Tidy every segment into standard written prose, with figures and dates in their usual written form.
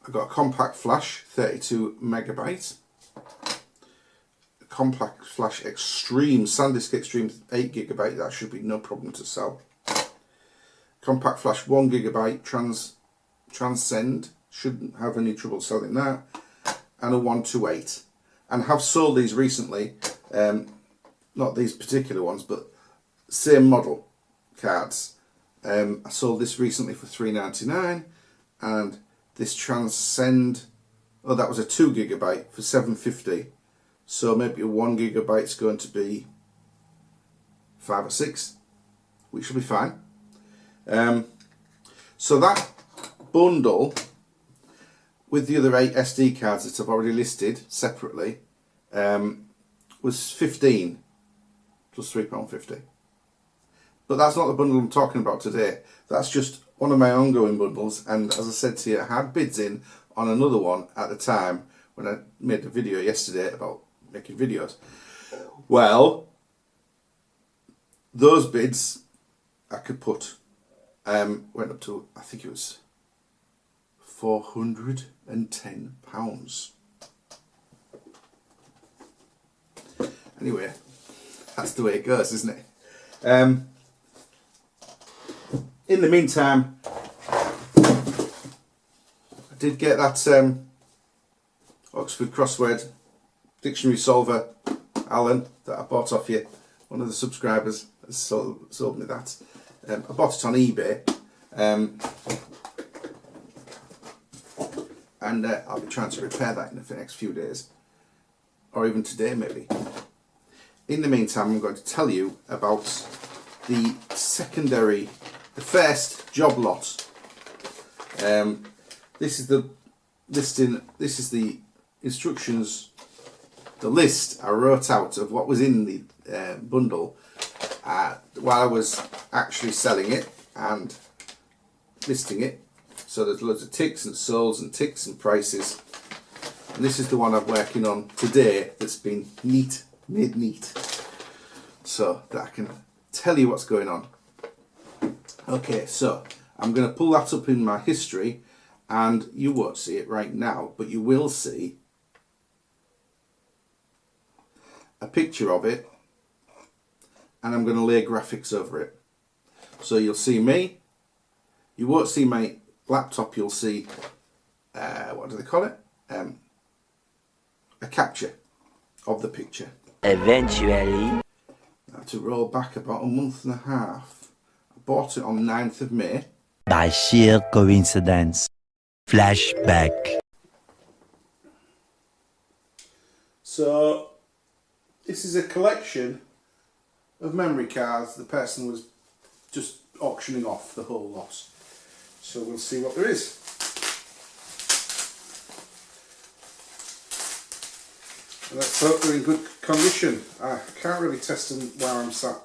I've got a compact flash, 32 megabyte. A compact flash extreme, SanDisk Extreme, 8 gigabyte. That should be no problem to sell. Compact flash, 1 gigabyte, Transcend, shouldn't have any trouble selling that. And a 128. And have sold these recently, not these particular ones, but same model cards. I sold this recently for $3.99, and this Transcend, oh, that was a 2 gigabyte for $7.50. So maybe a 1 gigabyte is going to be $5 or $6, which will be fine. So that bundle with the other 8 SD cards that I've already listed separately was $15 plus £3.50. But that's not the bundle I'm talking about today. That's just one of my ongoing bundles, and as I said to you, I had bids in on another one at the time when I made a video yesterday about making videos. Well, those bids I could put went up to, I think it was £410. Anyway, that's the way it goes, isn't it? In the meantime, I did get that Oxford Crossword Dictionary Solver, Alan, that I bought off you. One of the subscribers has sold me that. I bought it on eBay, and I'll be trying to repair that in the next few days, or even today maybe. In the meantime, I'm going to tell you about the first job lot. This is the listing. This is the instructions, the list I wrote out of what was in the bundle while I was actually selling it and listing it. So there's loads of ticks and solds and ticks and prices. And this is the one I'm working on today that's been made neat, so that I can tell you what's going on. Okay, so I'm going to pull that up in my history, and you won't see it right now, but you will see a picture of it, and I'm going to lay graphics over it. So you'll see me, you won't see my laptop, you'll see, what do they call it? A capture of the picture. Eventually. Now, to roll back about a month and a half, I bought it on 9th of May. By sheer coincidence. Flashback. So, this is a collection of memory cards. The person was just auctioning off the whole lot. So we'll see what there is. And let's hope they're in good condition. I can't really test them where I'm sat,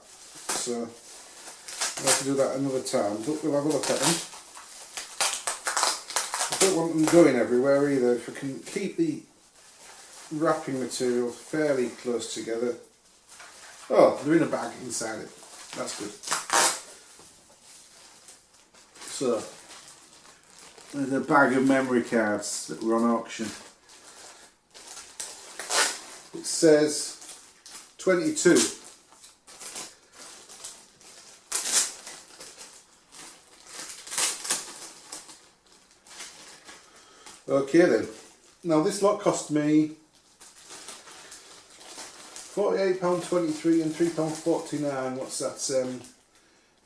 so I'll have to do that another time, but we'll have a look at them. I don't want them going everywhere either. If I can keep the wrapping material fairly close together. Oh, they're in a bag inside it. That's good. So, there's a bag of memory cards that were on auction. It says 22. Okay then. Now this lot cost me £48.23 and £3.49. What's that?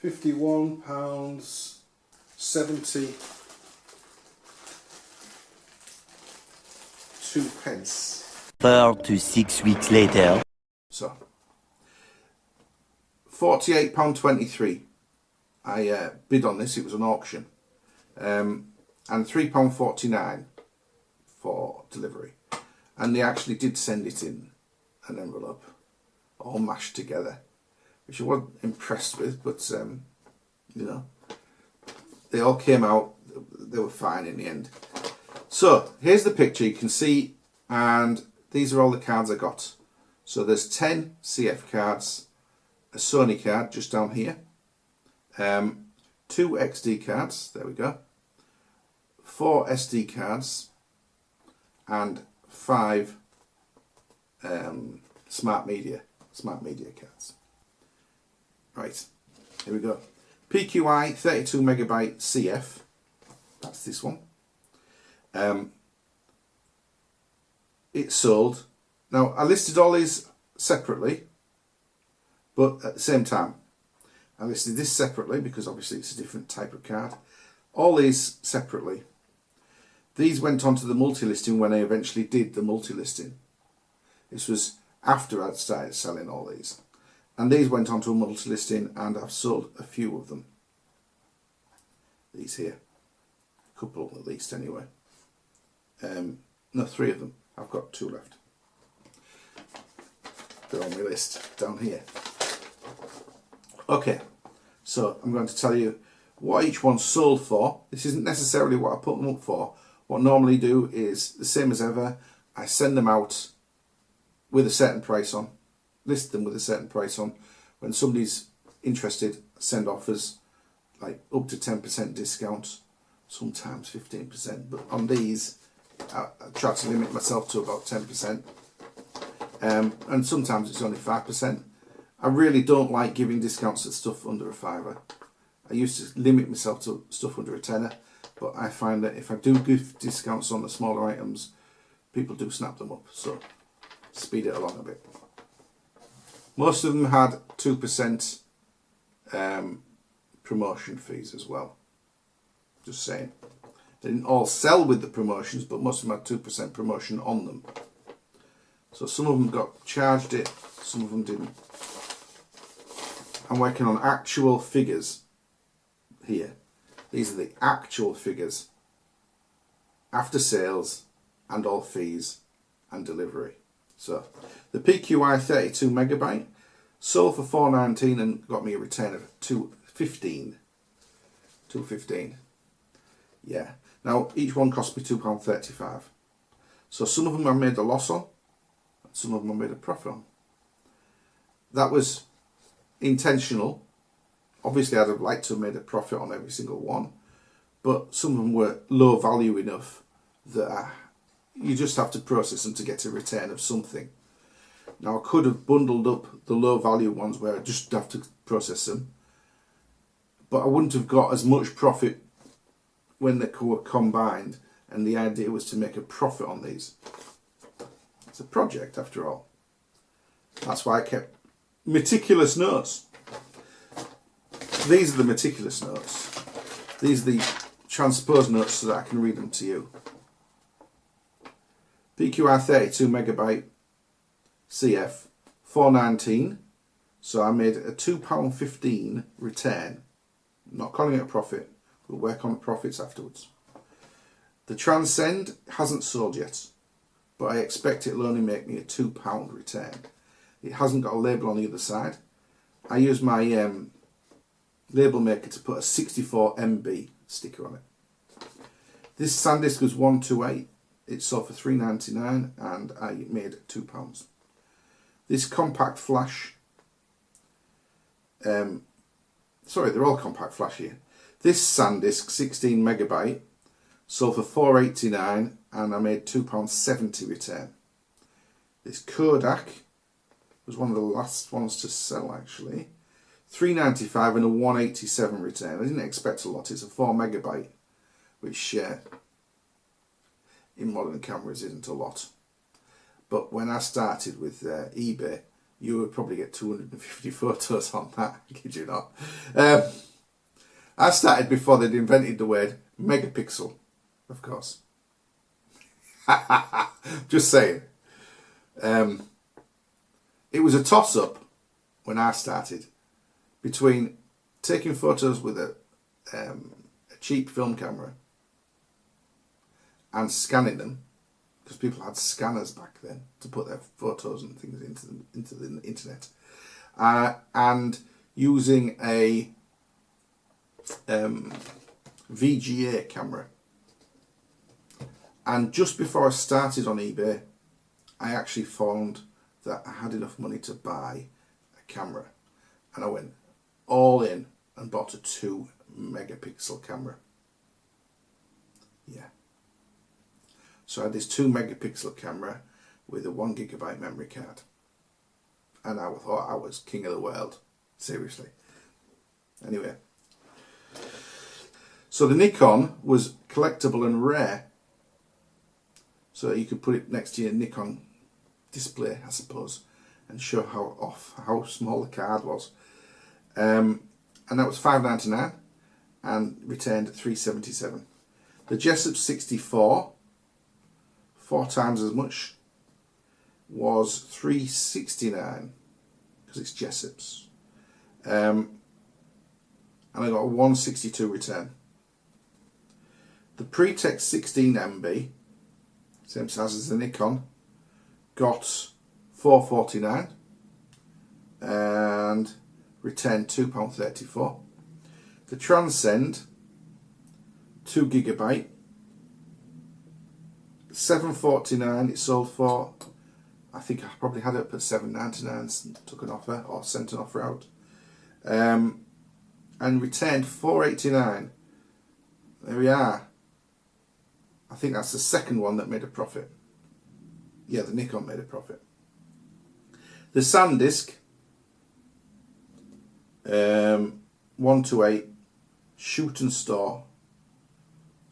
£51.72. £2. 4 to 6 weeks later. So, £48.23. I bid on this, it was an auction. And £3.49 for delivery. And they actually did send it in an envelope, all mashed together, which I wasn't impressed with, but you know, they all came out, they were fine in the end. So, here's the picture you can see, and these are all the cards I got. So there's 10 CF cards, a Sony card just down here, 2 XD cards, there we go, 4 SD cards and 5 smart media cards. Right, here we go. PQI 32 megabyte CF, that's this one. It sold. Now I listed all these separately, but at the same time I listed this separately because obviously it's a different type of card. All these separately. These went onto the multi-listing when I eventually did the multi-listing. This was after I'd started selling all these. And these went onto a multi-listing and I've sold a few of them. These here. A couple at least anyway. No, 3 of them. I've got 2 left. They're on my list down here. Okay, so I'm going to tell you what each one sold for. This isn't necessarily what I put them up for. What I normally do is the same as ever. I send them out with a certain price on. List them with a certain price on. When somebody's interested, send offers like up to 10% discount, sometimes 15%. But on these, I try to limit myself to about 10%. And sometimes it's only 5%. I really don't like giving discounts at stuff under a £5. I used to limit myself to stuff under a £10, but I find that if I do give discounts on the smaller items, people do snap them up, so speed it along a bit. Most of them had 2% promotion fees as well. Just saying. They didn't all sell with the promotions, but most of them had 2% promotion on them. So some of them got charged it, some of them didn't. I'm working on actual figures here. These are the actual figures after sales and all fees and delivery. So the PQI 32 megabyte sold for $4.19 and got me a return of $2.15. $2.15. Yeah. Now each one cost me £2.35. So some of them I made a loss on, and some of them I made a profit on. That was intentional. Obviously I'd have liked to have made a profit on every single one, but some of them were low value enough that you just have to process them to get a return of something. Now I could have bundled up the low value ones where I just have to process them, but I wouldn't have got as much profit when they were combined, and the idea was to make a profit on these. It's a project after all. That's why I kept meticulous notes. These are the meticulous notes. These are the transposed notes so that I can read them to you. PQI 32 megabyte CF, $4.19. So I made a £2.15 return. I'm not calling it a profit. We'll work on the profits afterwards. The Transcend hasn't sold yet, but I expect it'll only make me a £2 return. It hasn't got a label on the other side. I use my label maker to put a 64 MB sticker on it. This SanDisk was 128. It sold for $3.99 and I made £2. This compact flash, sorry, they're all compact flash here. This SanDisk 16 megabyte sold for $4.89 and I made £2.70 return. This Kodak was one of the last ones to sell actually. $3.95 and a $1.87 return. I didn't expect a lot. It's a 4 megabyte, which in modern cameras isn't a lot. But when I started with eBay, you would probably get 250 photos on that. Kid you not. I started before they'd invented the word megapixel, of course. Just saying. It was a toss-up when I started between taking photos with a cheap film camera and scanning them, because people had scanners back then to put their photos and things into the internet, and using a VGA camera. And just before I started on eBay, I actually found that I had enough money to buy a camera, and I went all in and bought a 2 megapixel camera. Yeah. So I had this 2 megapixel camera with a 1 gigabyte memory card. And I thought I was king of the world. Seriously. Anyway. So the Nikon was collectible and rare. So you could put it next to your Nikon display, I suppose, and show how small the card was. And that was $5.99 and returned at $3.77. The Jessup 64, 4 times as much, was $3.69 because it's Jessup's. And I got a 162 return. The Pretext 16 MB, same size as the Nikon, got $4.49 and returned £2.34. The Transcend 2 gigabyte, $7.49 it sold for. I think I probably had it up at $7.99, took an offer or sent an offer out, and returned $4.89. There we are. I think that's the second one that made a profit. Yeah, the Nikon made a profit. The SanDisk 128 shoot and store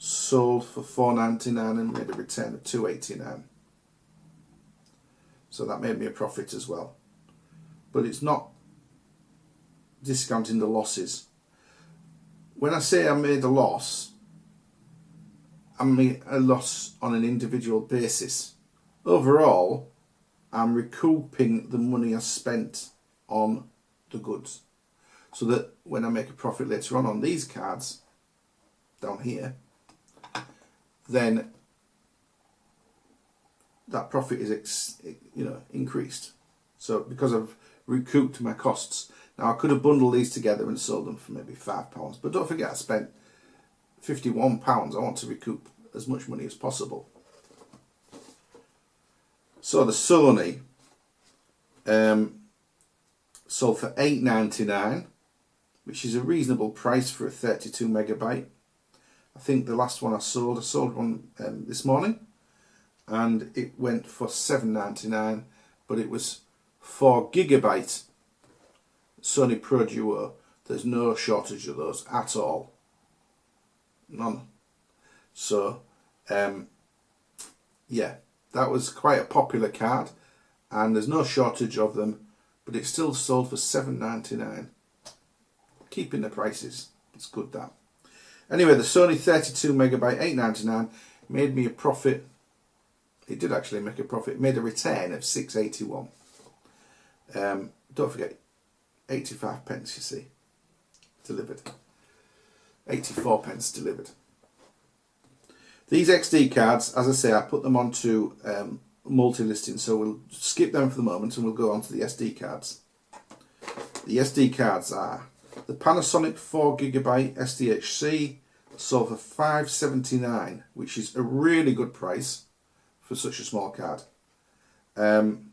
sold for $4.99 and made a return of $2.89. So that made me a profit as well. But it's not discounting the losses. When I say I made a loss, I made a loss on an individual basis. Overall, I'm recouping the money I spent on the goods. So that when I make a profit later on these cards, down here, then that profit is increased. So because I've recouped my costs. Now I could have bundled these together and sold them for maybe £5, but don't forget I spent £51. I want to recoup as much money as possible. So the Sony sold for $8.99, which is a reasonable price for a 32 megabyte. I think the last one I sold one this morning, and it went for $7.99, but it was 4 gigabyte Sony Pro Duo. There's no shortage of those at all, none. So yeah, that was quite a popular card, and there's no shortage of them, but it's still sold for $7.99, keeping the prices. It's good, that. Anyway, the Sony 32 megabyte $8.99 made me a profit. It did actually make a profit. It made a return of $6.81. Don't forget, 85 pence, you see, delivered. 84 pence delivered. These XD cards, as I say, I put them onto multi-listing, so we'll skip them for the moment and we'll go on to the SD cards. The SD cards are the Panasonic 4GB SDHC, sold for $5.79, which is a really good price for such a small card, and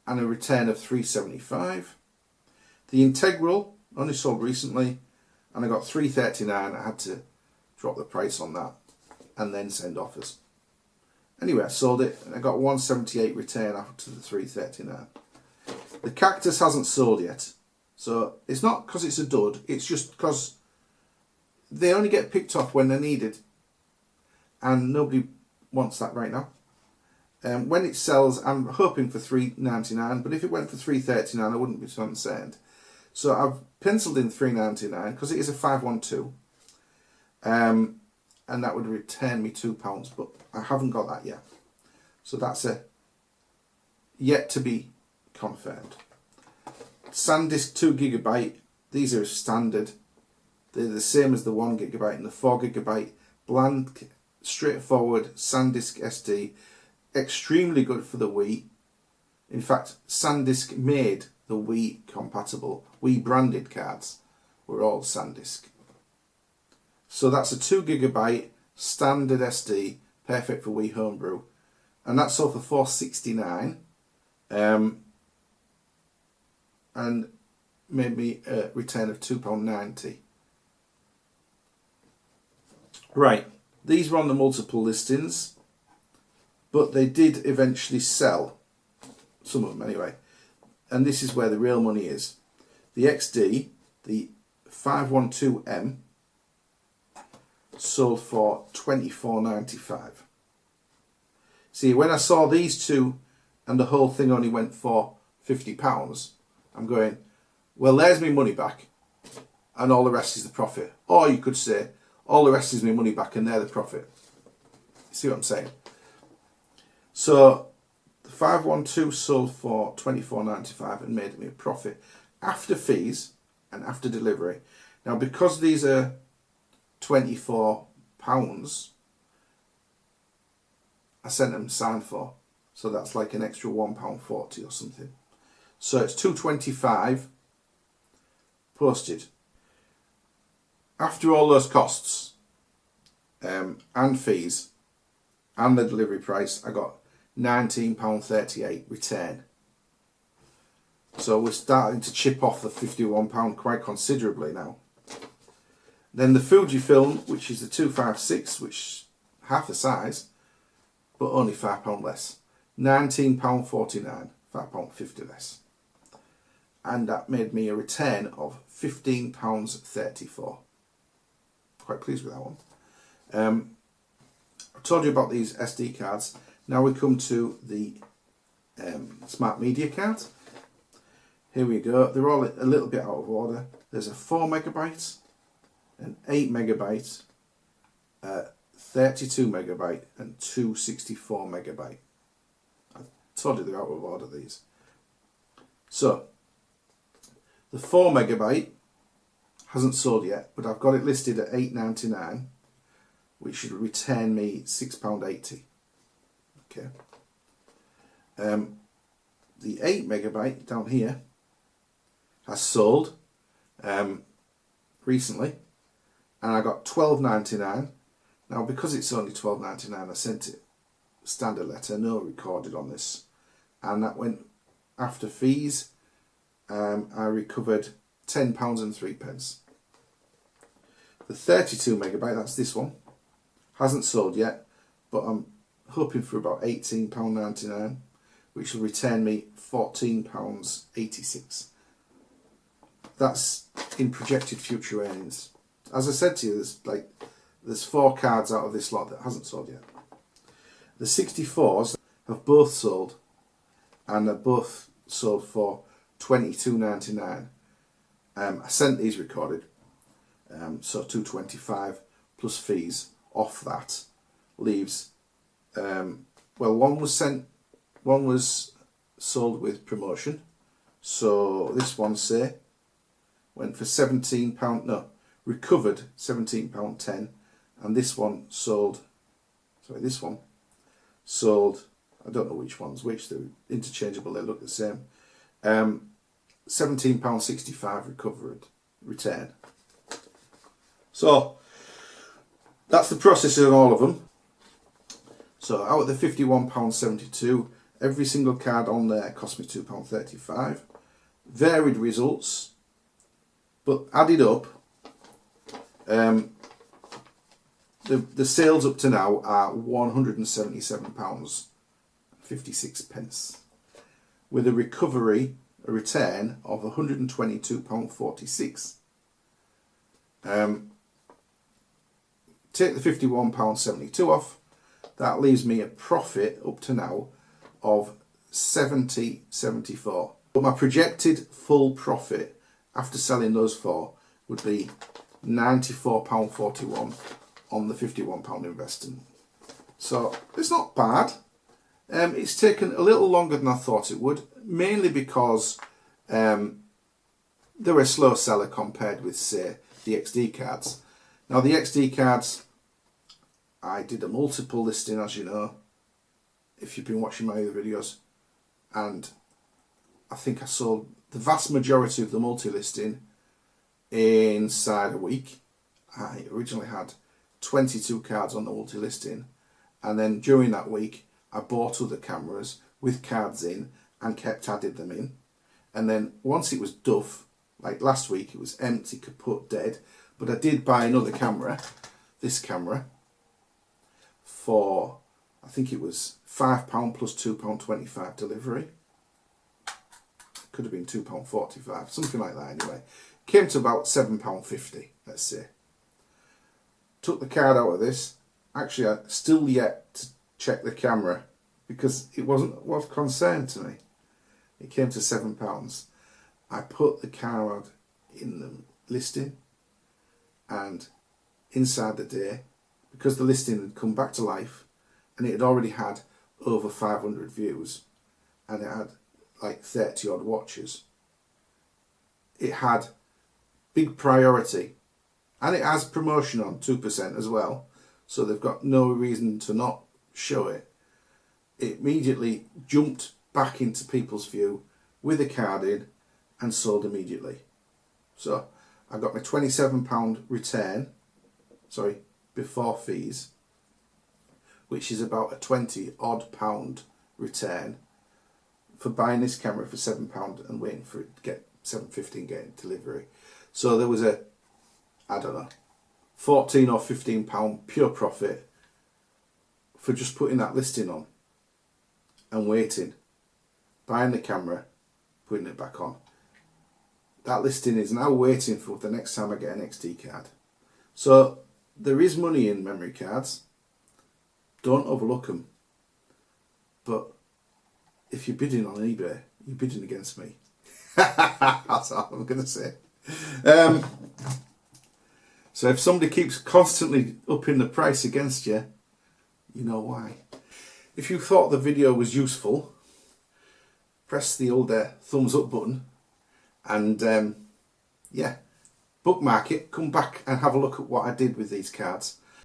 a return of $3.75. The Integral only sold recently, and I got $3.39. I had to drop the price on that and then send offers. Anyway, I sold it and I got $1.78 return after the $3.39. The Cactus hasn't sold yet, so it's not because it's a dud, it's just because they only get picked off when they're needed, and nobody wants that right now. When it sells, I'm hoping for $3.99, but if it went for $3.39, I wouldn't be so concerned. So I've penciled in $3.99 because it is a 512, and that would return me £2, but I haven't got that yet. So that's a yet to be confirmed. SanDisk 2GB, these are standard. They're the same as the 1GB and the 4GB. Bland, straightforward SanDisk SD. Extremely good for the Wii. In fact, SanDisk made the Wii compatible. Wii branded cards were all SanDisk. So that's a 2GB standard SD, perfect for Wii Homebrew. And that sold for $4.69. And made me a return of £2.90. Right, these were on the multiple listings. but they did eventually sell, some of them anyway, and this is where the real money is. The XD, the 512M, sold for $24.95. See, when I saw these two and the whole thing only went for £50, I'm going, well, there's my money back and all the rest is the profit. Or you could say, all the rest is my money back and they're the profit. See what I'm saying? So the 512 sold for $24.95 and made me a profit after fees and after delivery. Now, because these are £24, I sent them signed for, so that's like an extra £1.40 or something. So it's $2.25 posted. After all those costs and fees and the delivery price, I got £19.38 return. So we're starting to chip off the £51 quite considerably now. Then the Fujifilm, which is the 256, which half the size, but only £5 less. £19.49, £5.50 less. And that made me a return of £15.34. Quite pleased with that one. I told you about these SD cards. Now we come to the Smart Media card. Here we go. They're all a little bit out of order. There's a 4 megabyte, an 8 megabyte, 32 megabyte, and 264 megabyte. I told you they're out of order, these. So, the 4 megabyte hasn't sold yet, but I've got it listed at $8.99, which should return me £6.80. Okay. The 8 megabyte down here has sold recently, and I got $12.99. Now, because it's only $12.99, I sent it standard letter, no recorded on this, and that went after fees. I recovered £10.03. The 32 megabyte, that's this one, hasn't sold yet, but I'm hoping for about £18.99, which will return me £14.86. That's in projected future earnings. As I said to you, there's 4 cards out of this lot that hasn't sold yet. The 64s have both sold, and they're both sold for $22.99. I sent these recorded, so $2.25 plus fees off that leaves. Well, one was sold with promotion, so this one went for £17. No, recovered £17.10, and this one sold. Sorry, this one sold. I don't know which one's which. They're interchangeable. They look the same. £17.65 recovered return. So that's the process on all of them. So out of the £51.72, every single card on there cost me £2.35. Varied results, but added up, the sales up to now are £177.56, with a return of £122.46. Take the £51.72 off, that leaves me a profit up to now of £70.74. But my projected full profit after selling those 4 would be £94.41 on the £51 investment. So it's not bad. It's taken a little longer than I thought it would, mainly because they're a slow seller compared with, say, the XD cards. Now, the XD cards, I did a multiple listing, as you know, if you've been watching my other videos, and I think I sold the vast majority of the multi-listing inside a week. I originally had 22 cards on the multi-listing, and then during that week I bought other cameras with cards in and kept adding them in, and then once it was duff, like last week, it was empty, kaput, dead, but I did buy another camera, this camera, for I think it was £5 plus £2.25 delivery. Could have been £2.45, something like that anyway. Came to about £7.50, let's say. Took the card out of this. Actually, I still yet to check the camera because it wasn't of concern to me. It came to £7. I put the card in the listing, and inside the day, because the listing had come back to life and it had already had over 500 views and it had like 30 odd watches, it had big priority, and it has promotion on 2% as well, so they've got no reason to not show it. It immediately jumped back into people's view with a card in and sold immediately. So I got my £27 return, sorry, before fees, which is about a 20 odd pound return for buying this camera for £7 and waiting for it to get £7.50 and getting delivery. So there was a, I don't know, £14 or £15 pure profit for just putting that listing on and waiting, buying the camera, putting it back on. That listing is now waiting for the next time I get an XD card. So there is money in memory cards. Don't overlook them. But if you're bidding on eBay, you're bidding against me. That's all I'm going to say. So if somebody keeps constantly upping the price against you, you know why. If you thought the video was useful, press the old thumbs up button and yeah, bookmark it, come back and have a look at what I did with these cards.